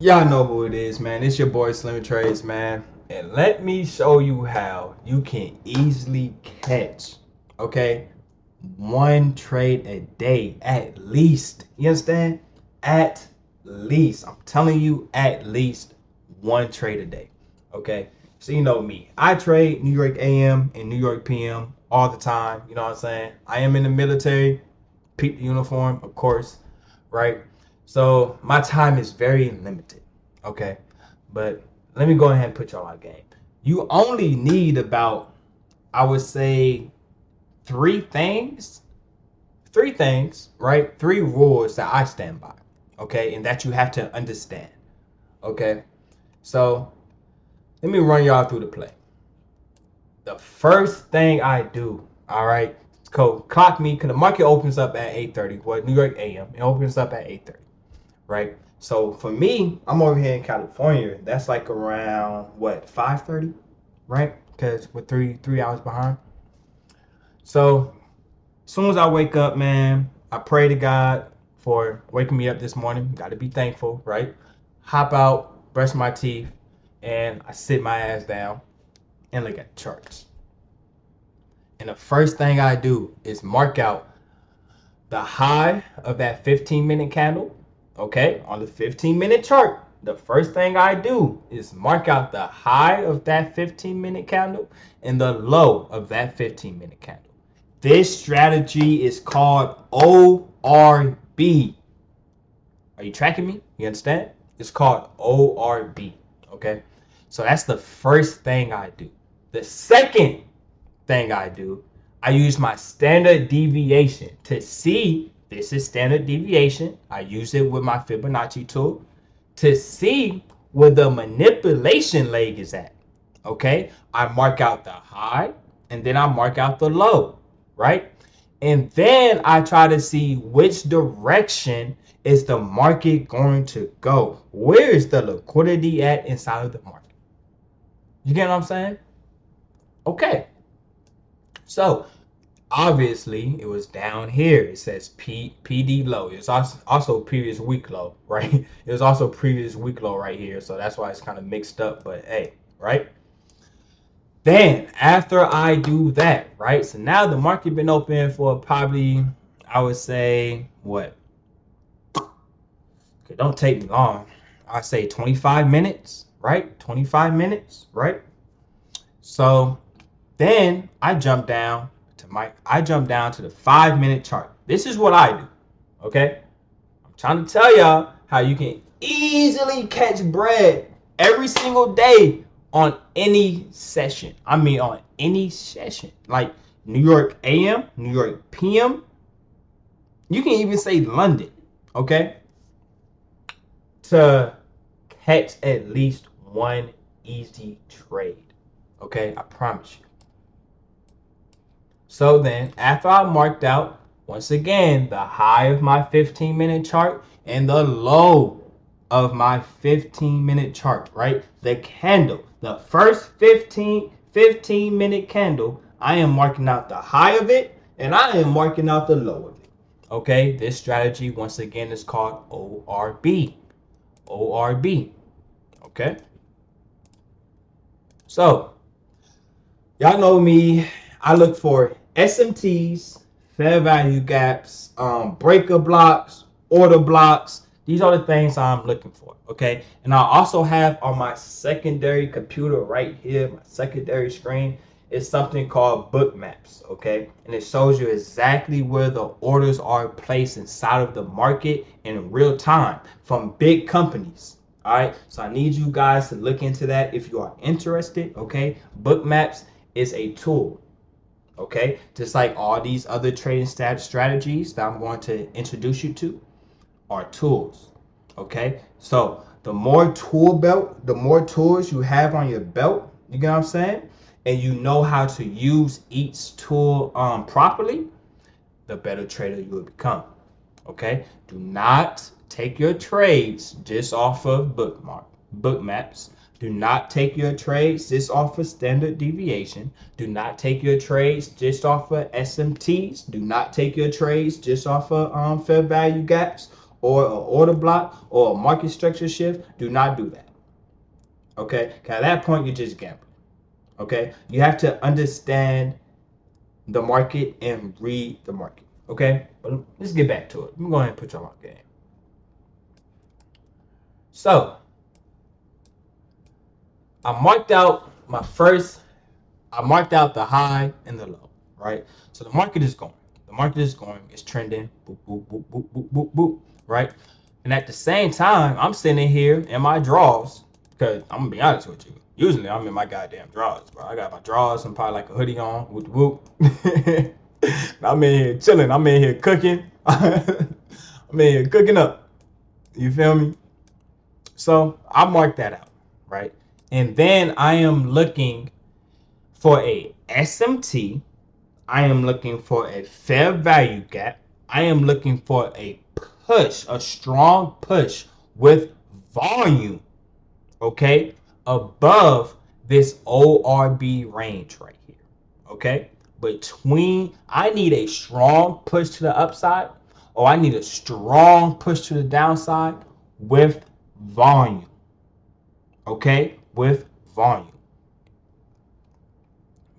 Y'all know who it is, man. It's your boy Slim Trades, man. And let me show you how you can easily catch, okay, one trade a day at least. You understand? At least. I'm telling you, at least one trade a day. Okay? So you know me. I trade New York AM and New York PM all the time. You know what I'm saying? I am in the military, peep the uniform, of course, right? So my time is very limited. Okay. But let me go ahead and put y'all on game. You only need about, I would say, three things. Three things, right? Three rules that I stand by. Okay. And that you have to understand. Okay. So let me run y'all through the play. The first thing I do, all right, clock me, because the market opens up at 8:30. Well, New York AM. It opens up at 8:30. Right? So for me, I'm over here in California. That's like around what 5:30, right? Because we're three hours behind. So as soon as I wake up, man, I pray to God for waking me up this morning. Got to be thankful, right? Hop out, brush my teeth, and I sit my ass down and look at the charts. And the first thing I do is mark out the high of that 15-minute candle, okay, on the 15-minute chart. The first thing I do is mark out the high of that 15-minute candle and the low of that 15-minute candle. This strategy is called ORB. Are you tracking me? You understand? It's called ORB, okay? So that's the first thing I do. The second thing I do, I use my standard deviation to see, this is standard deviation. I use it with my Fibonacci tool to see where the manipulation leg is at. Okay, I mark out the high and then I mark out the low, right? And then I try to see which direction is the market going to go. Where is the liquidity at inside of the market? You get what I'm saying? Okay. So obviously it was down here. It says PD low. It's also previous week low, right? It was also previous week low right here. So that's why it's kind of mixed up. But hey, right? Then after I do that, right? So now the market been open for probably, I would say, what? Okay, don't take me long. I say 25 minutes, right? 25 minutes, right? So then I jump down to the 5-minute chart. This is what I do. Okay? I'm trying to tell y'all how you can easily catch bread every single day on any session. I mean on any session. Like New York AM, New York PM. You can even say London. Okay? To catch at least one easy trade. Okay? I promise you. So then, after I marked out, once again, the high of my 15-minute chart and the low of my 15-minute chart, right? The candle, the first 15-minute candle, I am marking out the high of it and I am marking out the low of it. Okay, this strategy, once again, is called ORB. ORB. Okay? So, y'all know me. I look for SMTs, fair value gaps, breaker blocks, order blocks. These are the things I'm looking for. Okay. And I also have on my secondary computer right here, my secondary screen, is something called Bookmaps. Okay. And it shows you exactly where the orders are placed inside of the market in real time from big companies. All right. So I need you guys to look into that if you are interested. Okay. Bookmaps is a tool, okay? Just like all these other trading strategies that I'm going to introduce you to are tools, okay? So the more the more tools you have on your belt, you get what I'm saying? And you know how to use each tool properly, the better trader you will become, okay? Do not take your trades just off of Bookmaps. Do not take your trades just off of standard deviation. Do not take your trades just off of SMTs. Do not take your trades just off of fair value gaps. or an order block or a market structure shift, do not do that. Okay? Because at that point, you're just gambling. Okay? You have to understand the market and read the market. Okay? But let's get back to it. Let me go ahead and put y'all on game. So, I marked out the high and the low, right? So the market is going. The market is going. It's trending. Boop, boop, boop, boop, boop, boop, boop, right? And at the same time, I'm sitting here in my drawers, because I'm going to be honest with you. Usually, I'm in my goddamn drawers, bro. I got my drawers and probably like a hoodie on, whoop, whoop. I'm in here chilling. I'm in here cooking. I'm in here cooking up. You feel me? So I marked that out, right? And then I am looking for a SMT. I am looking for a fair value gap. I am looking for a push, a strong push with volume, okay, above this ORB range right here, okay? I need a strong push to the upside, or I need a strong push to the downside with volume, okay, with volume.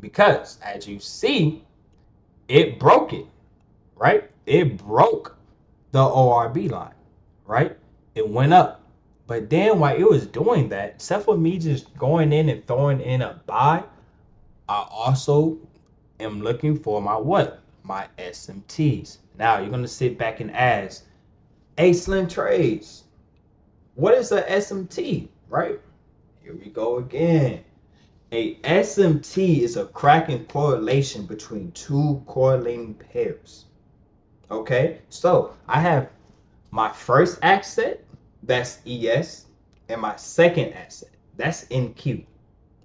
Because as you see, it broke it, right? It broke the ORB line, right? It went up. But then while it was doing that, except for me just going in and throwing in a buy, I also am looking for my what? My SMTs. Now you're going to sit back and ask, hey, Slim Trades, what is a SMT, right? Here we go again. A SMT is a cracking correlation between two correlating pairs. Okay, so I have my first asset, that's ES, and my second asset, that's NQ.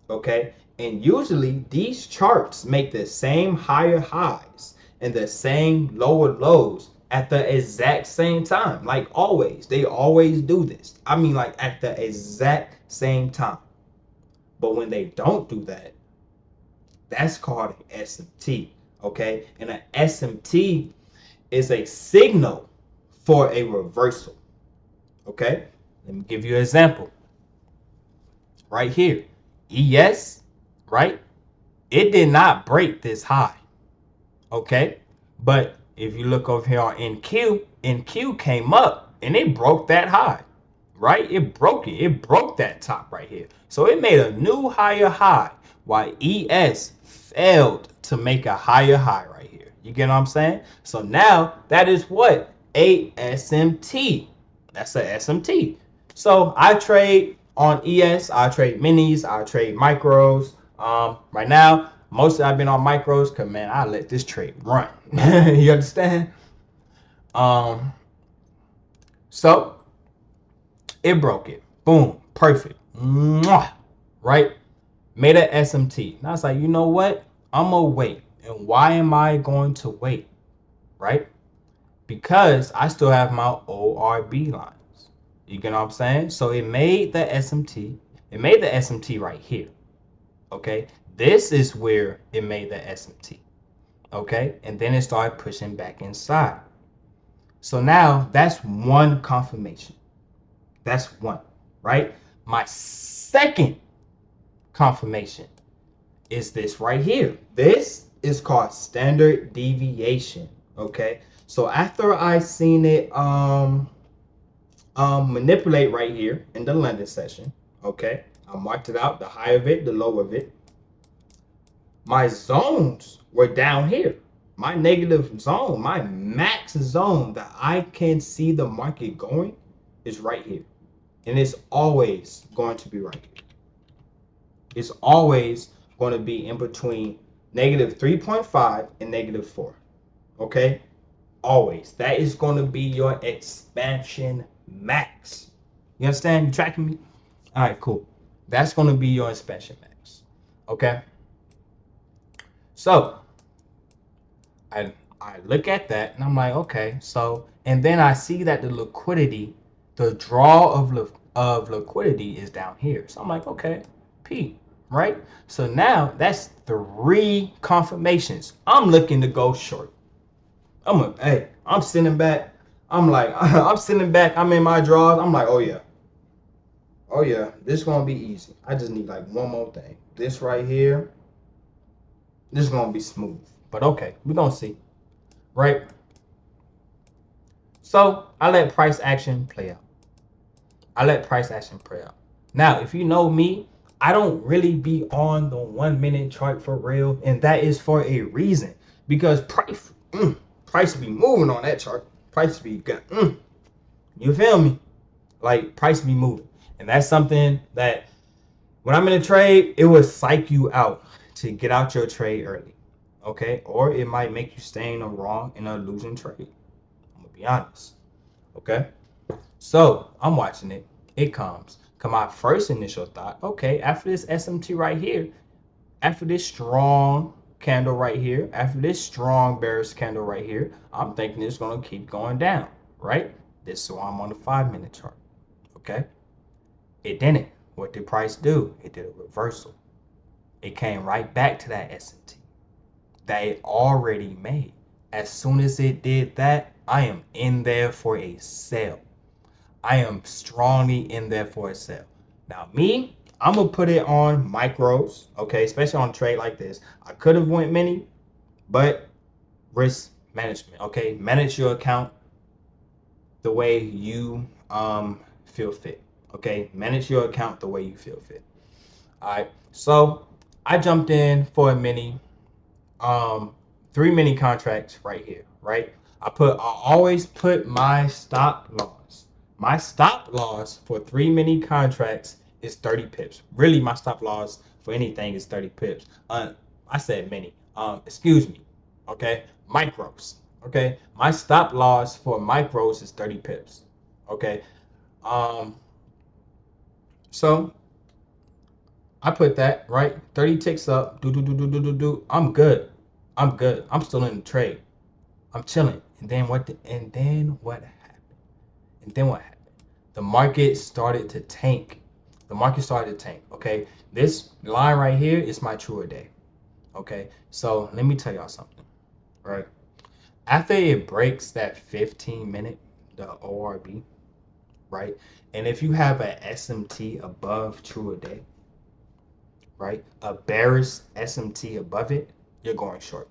Okay, and usually these charts make the same higher highs and the same lower lows at the exact same time. Like always, they always do this. I mean, like at the exact same time. But when they don't do that, that's called an SMT. Okay, and an SMT is a signal for a reversal. Okay, let me give you an example. Right here, ES, right? It did not break this high. Okay, but if you look over here on NQ came up and it broke that high, right? It broke it. It broke that top right here. So it made a new higher high while ES failed to make a higher high right here. You get what I'm saying? So now that is what? A SMT. That's a SMT. So I trade on ES, I trade minis, I trade micros. Right now, mostly I've been on micros because man, I let this trade run. You understand? So it broke it. Boom. Perfect. Mwah. Right? Made an SMT. And I was like, you know what? I'm going to wait. And why am I going to wait? Right? Because I still have my ORB lines. You get what I'm saying? So it made the SMT. It made the SMT right here. Okay? This is where it made the SMT. Okay? And then it started pushing back inside. So now that's one confirmation. That's one, right? My second confirmation is this right here. This is called standard deviation. Okay, so after I seen it manipulate right here in the London session, okay, I marked it out, the high of it, the low of it. My zones were down here. My negative zone, my max zone that I can see the market going is right here. And it's always going to be right here. It's always going to be in between negative 3.5 and negative 4. Okay? Always. That is going to be your expansion max. You understand? You tracking me? All right, cool. That's going to be your expansion max. Okay? So, I look at that and I'm like, okay. So, and then I see that the liquidity, the draw of liquidity is down here. So I'm like, okay, P, right? So now that's 3 confirmations. I'm looking to go short. I'm sitting back. I'm like, I'm sitting back, I'm in my drawers. I'm like, oh yeah, this gonna be easy. I just need like one more thing. This right here, this is gonna be smooth. But okay, we're gonna see, right? So I let price action play out. I let price action play out. Now, if you know me, I don't really be on the 1 minute chart for real, and that is for a reason. Because price be moving on that chart. Price be you feel me? Like price be moving, and that's something that when I'm in a trade, it will psych you out to get out your trade early, okay? Or it might make you stay in a wrong in a losing trade. I'm gonna be honest, okay? So I'm watching it. It comes. My first initial thought, okay, after this SMT right here, after this strong candle right here, after this strong bearish candle right here, I'm thinking it's gonna keep going down, right? This is why I'm on the 5 minute chart, okay? It didn't. What did price do? It did a reversal. It came right back to that SMT that it already made. As soon as it did that, I am in there for a sell. I am strongly in there for a sell. Now me, I'm gonna put it on micros, okay, especially on a trade like this. I could have went mini, but risk management, okay? Manage your account the way you feel fit, okay? Manage your account the way you feel fit. All right, so I jumped in for a mini, 3 mini contracts right here, right? I always put my stop loss. My stop loss for 3 mini contracts is 30 pips. Really, my stop loss for anything is 30 pips. I said mini. Excuse me. Okay, micros. Okay, my stop loss for micros is 30 pips. Okay, um, so I put that right. 30 ticks up. Do. I'm good. I'm good. I'm still in the trade. I'm chilling. And then what? And then what happened? And then what happened? The market started to tank. The market started to tank. Okay. This line right here is my true day. Okay. So let me tell y'all something. Right. After it breaks that 15 minute, the ORB, right? And if you have an SMT above true day, right? A bearish SMT above it, you're going short.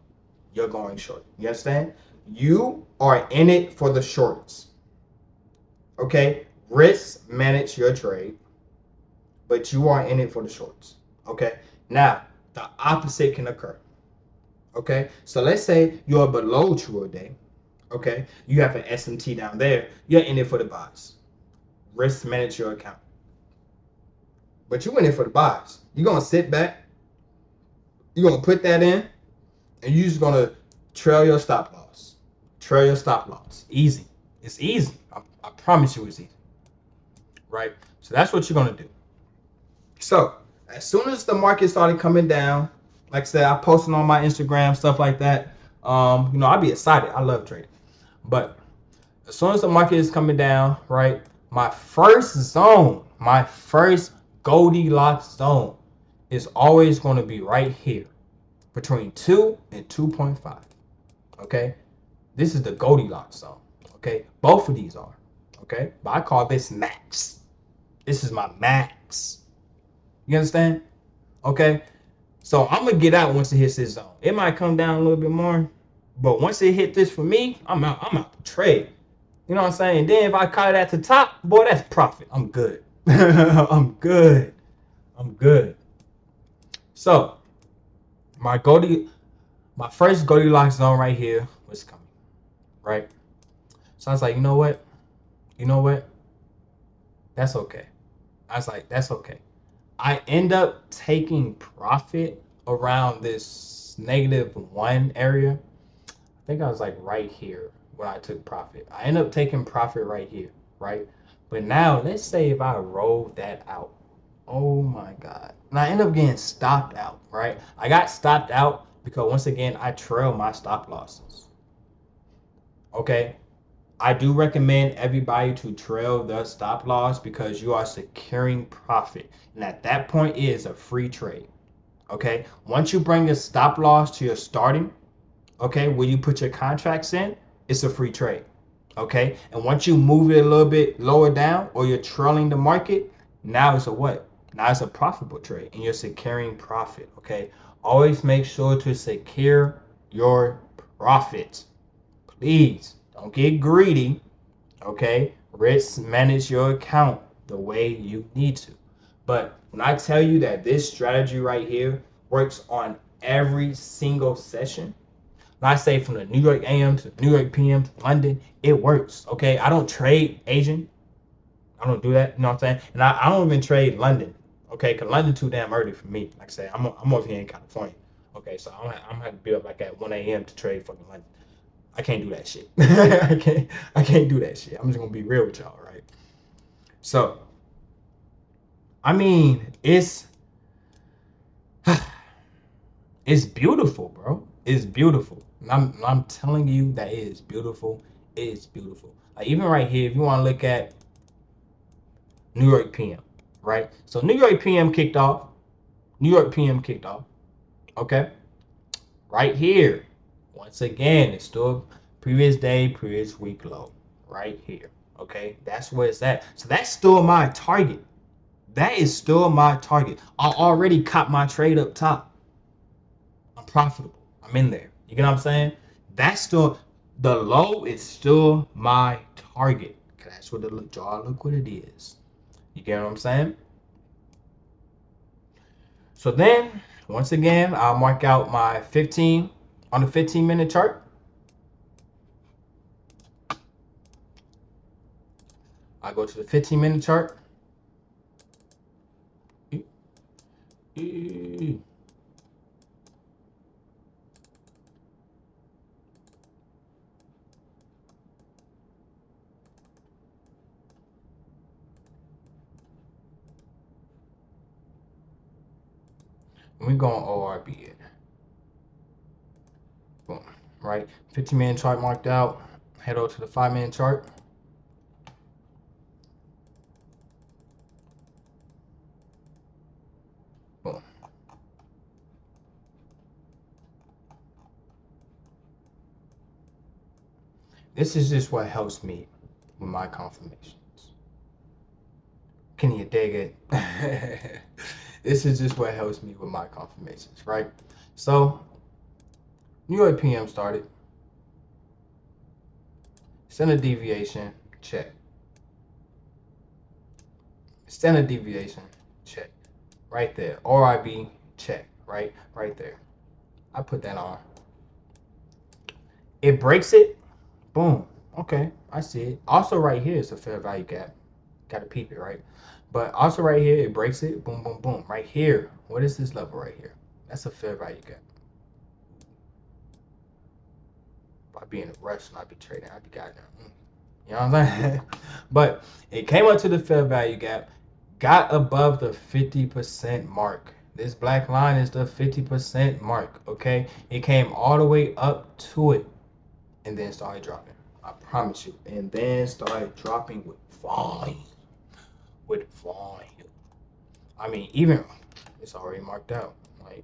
You're going short. You understand? You are in it for the shorts. Okay? Risk manage your trade, but you are in it for the shorts. Okay? Now, the opposite can occur. Okay? So let's say you're below true day. Okay? You have an SMT down there. You're in it for the buys. Risk manage your account. But you in it for the buys. You're going to sit back. You're going to put that in. And you're just going to trail your stop loss. Trail your stop loss. Easy. It's easy. I promise you it's easy. Right? So that's what you're going to do. So as soon as the market started coming down, like I said, I posted on my Instagram, stuff like that. I'd be excited. I love trading. But as soon as the market is coming down, right, my first zone, my first Goldilocks zone is always going to be right here between 2 and 2.5. Okay? This is the Goldilocks zone. Okay? Both of these are. Okay? But I call this max. This is my max. You understand? Okay? So I'm going to get out once it hits this zone. It might come down a little bit more, but once it hit this for me, I'm out the trade. You know what I'm saying? Then if I caught it at the top, boy, that's profit. I'm good. I'm good. I'm good. So my first Goldilocks zone right here was coming. Right? So I was like, you know what? That's okay. I was like, that's okay. I end up taking profit around this -1 area. I think I was like right here when I took profit. I end up taking profit right here, right? But now let's say if I roll that out. Oh my God. And I end up getting stopped out, right? I got stopped out because once again, I trail my stop losses. Okay. I do recommend everybody to trail the stop loss because you are securing profit. And at that point, it is a free trade. Okay. Once you bring a stop loss to your starting, okay, where you put your contracts in, it's a free trade. Okay, and once you move it a little bit lower down, or you're trailing the market, now it's a what? Now it's a profitable trade, and you're securing profit. Okay, always make sure to secure your profits. Please don't get greedy. Okay, risk manage your account the way you need to. But when I tell you that this strategy right here works on every single session, when I say from the New York AM to New York PM to London, it works. Okay, I don't trade Asian. I don't do that. You know what I'm saying? And I don't even trade London. Okay, because London too damn early for me. Like I say, I'm over here in California. Okay, so I'm gonna have to be up like at 1 a.m. to trade fucking London. I can't do that shit. I can't do that shit. I'm just gonna be real with y'all, right? So, I mean, it's beautiful, bro. It's beautiful. I'm telling you that it is beautiful. It is beautiful. Like even right here, if you want to look at New York PM, right? So New York PM kicked off. New York PM kicked off. Okay, right here. Once again, it's still previous day, previous week low. Right here. Okay, that's where it's at. So that's still my target. That is still my target. I already caught my trade up top. I'm profitable. I'm in there. You get what I'm saying? That's still the low is still my target. That's what the draw liquidity is. You get what I'm saying? So then, once again, I'll mark out my 15 on the 15-minute chart. I go to the 15-minute chart. We go on ORB it. Boom. Right? 15-minute chart marked out. Head over to the 5-minute chart. Boom. This is just what helps me with my confirmations. Can you dig it? This is just what helps me with my confirmations, right? So, New York PM started. Standard deviation, check. Standard deviation, check. Right there. ORB, check. Right there. I put that on. It breaks it. Boom. Okay, I see it. Also, right here is a fair value gap. Gotta peep it, right? But also right here, it breaks it. Boom, boom, boom. Right here. What is this level right here? That's a fair value gap. If I be in a rush and I be trading, I be goddamn. You know what I'm saying? But it came up to the fair value gap, got above the 50% mark. This black line is the 50% mark, okay? It came all the way up to it and then started dropping. I promise you. And then started dropping with volume. With volume. I mean, even it's already marked out. Like,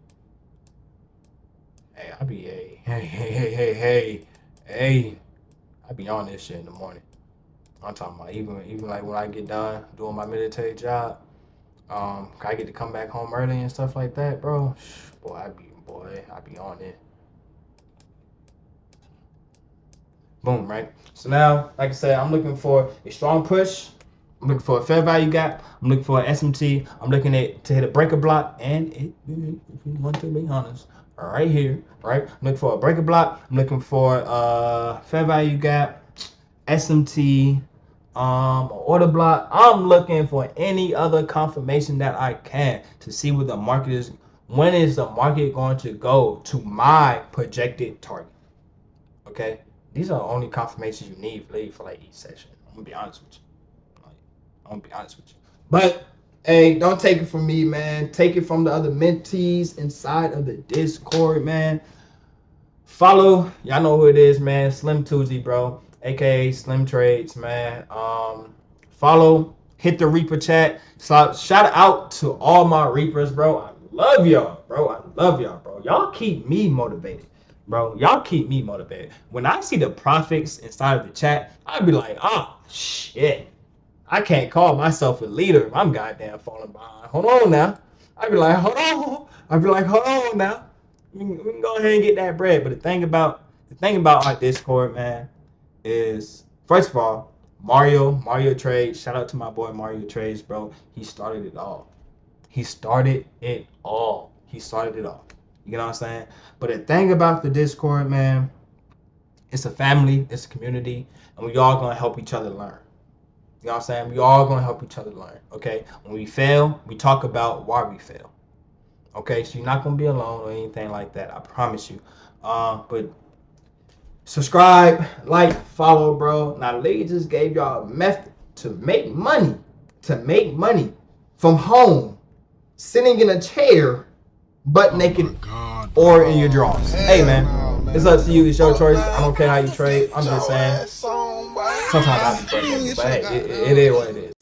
hey, I be hey, I be on this shit in the morning. I'm talking about even like when I get done doing my military job, I get to come back home early and stuff like that, bro. Boy, I be on it. Boom, right? So now, like I said, I'm looking for a strong push. I'm looking for a fair value gap. I'm looking for an SMT. I'm looking to hit a breaker block, and if you want to be honest, right here, right? I'm looking for a breaker block. I'm looking for a fair value gap, SMT, order block. I'm looking for any other confirmation that I can to see what the market is. When is the market going to go to my projected target? Okay, these are the only confirmations you need for like each session. I'm gonna be honest with you. I'm gonna be honest with you. But hey, don't take it from me, man. Take it from the other mentees inside of the Discord, man. Follow, y'all know who it is, man. Slim Tuesday, bro, aka Slim Trades, man. Follow, hit the Reaper chat. So shout out to all my Reapers, bro. I love y'all, bro. I love y'all, bro. Y'all keep me motivated. bro. Y'all keep me motivated. When I see the profits inside of the chat, I'd be like, oh shit. I can't call myself a leader if I'm goddamn falling behind. Hold on now. I'd be like, hold on. I'd be like, hold on now. We can go ahead and get that bread. But the thing about our Discord, man, is first of all, Mario Trades. Shout out to my boy Mario Trades, bro. He started it all. He started it all. You know what I'm saying? But the thing about the Discord, man, it's a family, it's a community, and we all gonna help each other learn. You know what I'm saying? We all gonna help each other learn. Okay? When we fail, we talk about why we fail. Okay, so you're not gonna be alone or anything like that. I promise you. But subscribe, like, follow, bro. Now, Lee just gave y'all a method to make money. From home, sitting in a chair, butt naked, or in your drawers. Hey, man, it's up to you. It's your choice. I don't care how you trade. I'm just saying. Sometimes I be breaking, but hey, it is what it is.